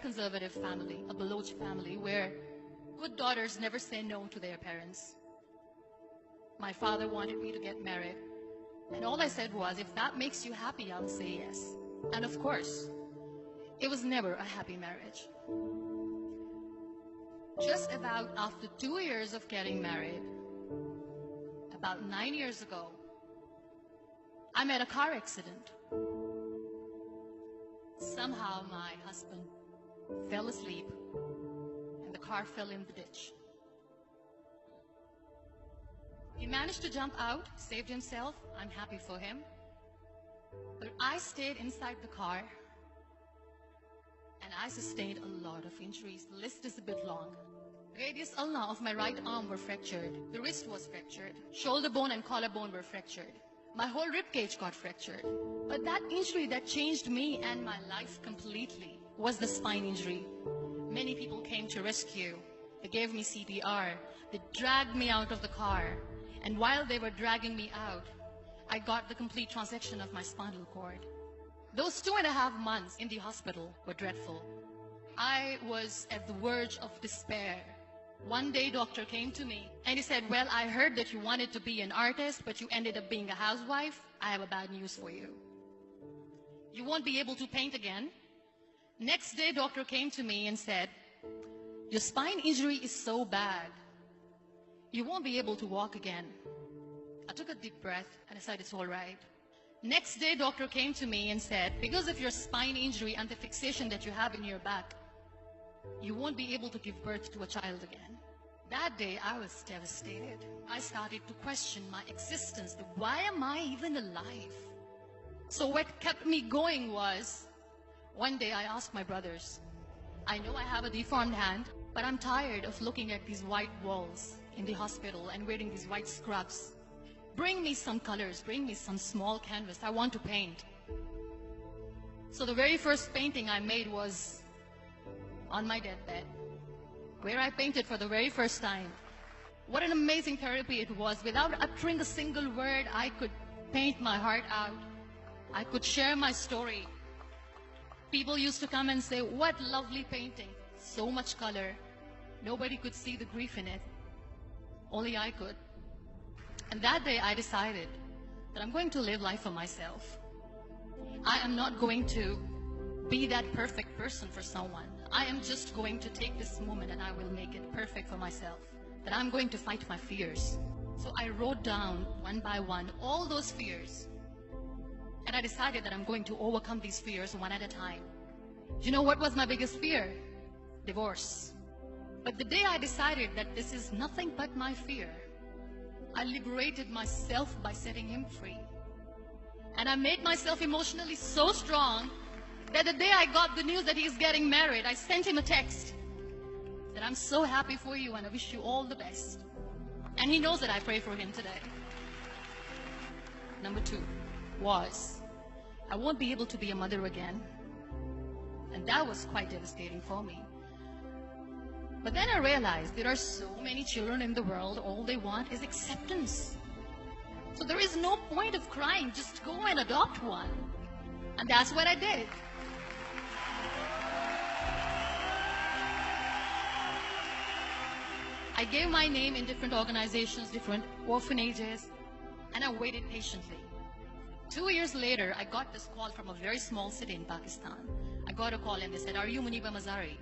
conservative family, a Baloch family, where good daughters never say no to their parents. My father wanted me to get married, and all I said was, if that makes you happy, I'll say yes. And of course, it was never a happy marriage. Just about after 2 years of getting married, about 9 years ago, I met a car accident. Somehow my husband fell asleep and the car fell in the ditch. He managed to jump out, saved himself. I'm happy for him. But I stayed inside the car and I sustained a lot of injuries. The list is a bit long. Radius ulna of my right arm were fractured. The wrist was fractured. Shoulder bone and collarbone were fractured. My whole rib cage got fractured. But that injury that changed me and my life completely was the spine injury. Many people came to rescue. They gave me CPR. They dragged me out of the car. And while they were dragging me out, I got the complete transection of my spinal cord. Those 2.5 months in the hospital were dreadful. I was at the verge of despair. One day, doctor came to me and he said, well, I heard that you wanted to be an artist, but you ended up being a housewife. I have a bad news for you. You won't be able to paint again. Next day, doctor came to me and said, your spine injury is so bad, you won't be able to walk again. I took a deep breath and I said, it's all right. Next day, doctor came to me and said, because of your spine injury and the fixation that you have in your back, you won't be able to give birth to a child again. That day, I was devastated. I started to question my existence. Why am I even alive? So what kept me going was, one day I asked my brothers, I know I have a deformed hand, but I'm tired of looking at these white walls in the hospital and wearing these white scrubs. Bring me some colors, bring me some small canvas. I want to paint. So the very first painting I made was on my deathbed, where I painted for the very first time. What an amazing therapy it was. Without uttering a single word, I could paint my heart out. I could share my story. People used to come and say, what lovely painting. So much color. Nobody could see the grief in it. Only I could. And that day I decided that I'm going to live life for myself. I am not going to be that perfect person for someone. I am just going to take this moment and I will make it perfect for myself. That I'm going to fight my fears. So I wrote down one by one all those fears. And I decided that I'm going to overcome these fears one at a time. You know what was my biggest fear? Divorce. But the day I decided that this is nothing but my fear, I liberated myself by setting him free. And I made myself emotionally so strong that the day I got the news that he's getting married, I sent him a text that I'm so happy for you and I wish you all the best. And he knows that I pray for him today. Number 2 was, I won't be able to be a mother again. And that was quite devastating for me. But then I realized there are so many children in the world, all they want is acceptance. So there is no point of crying, just go and adopt one. And that's what I did. I gave my name in different organizations, different orphanages, and I waited patiently. 2 years later, I got this call from a very small city in Pakistan. I got a call and they said, are you Muniba Mazari?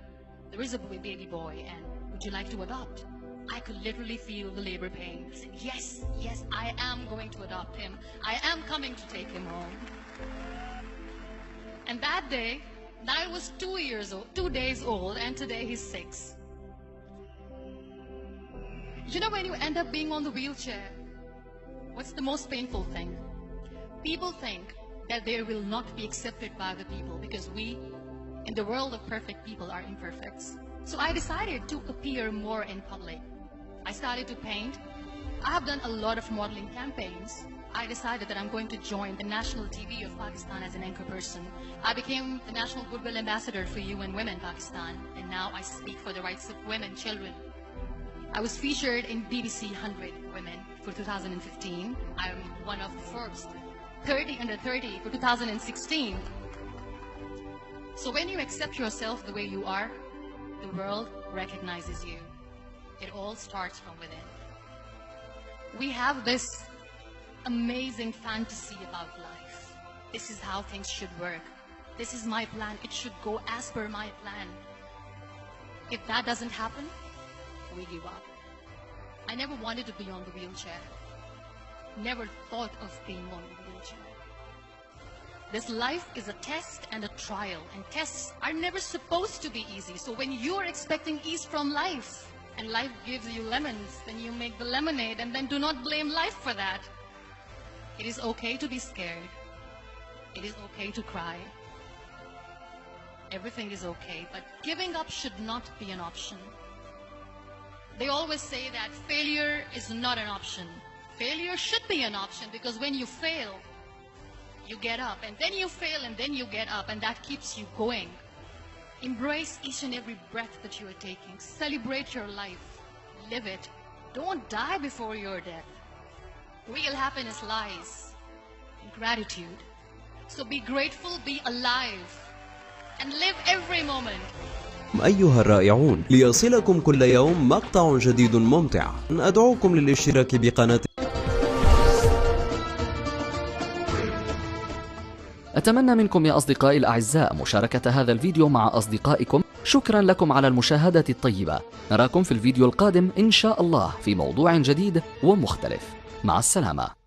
There is a baby boy and would you like to adopt? I could literally feel the labor pain. I said, yes, yes, I am going to adopt him. I am coming to take him home. And that day, Niall was 2 days old, and today he's 6. You know, when you end up being on the wheelchair, what's the most painful thing? People think that they will not be accepted by the people because we, in the world of perfect people, are imperfects. So I decided to appear more in public. I started to paint. I have done a lot of modeling campaigns. I decided that I'm going to join the national TV of Pakistan as an anchor person. I became the National Goodwill Ambassador for UN Women Pakistan, and now I speak for the rights of women, children. I was featured in BBC 100 Women for 2015. I'm one of the Forbes 30 under 30 for 2016. So when you accept yourself the way you are, the world recognizes you. It all starts from within. We have this amazing fantasy about life. This is how things should work. This is my plan. It should go as per my plan. If that doesn't happen, we give up. I never wanted to be on the wheelchair. Never thought of being on the wheelchair. This life is a test and a trial, and tests are never supposed to be easy. So when you're expecting ease from life, and life gives you lemons, then you make the lemonade, and then do not blame life for that. It is okay to be scared. It is okay to cry. Everything is okay, but giving up should not be an option. They always say that failure is not an option. Failure should be an option, because when you fail, you get up, and then you fail, and then you get up, and that keeps you going. Embrace each and every breath that you are taking. Celebrate your life. Live it. Don't die before your death. Real happiness lies in gratitude. So be grateful, be alive, and live every moment. أيها الرائعون، ليصلكم كل يوم مقطع جديد ممتع، أدعوكم للاشتراك بقناة. أتمنى منكم يا أصدقائي الأعزاء مشاركة هذا الفيديو مع أصدقائكم. شكرا لكم على المشاهدة الطيبة. نراكم في الفيديو القادم إن شاء الله في موضوع جديد ومختلف. مع السلامة.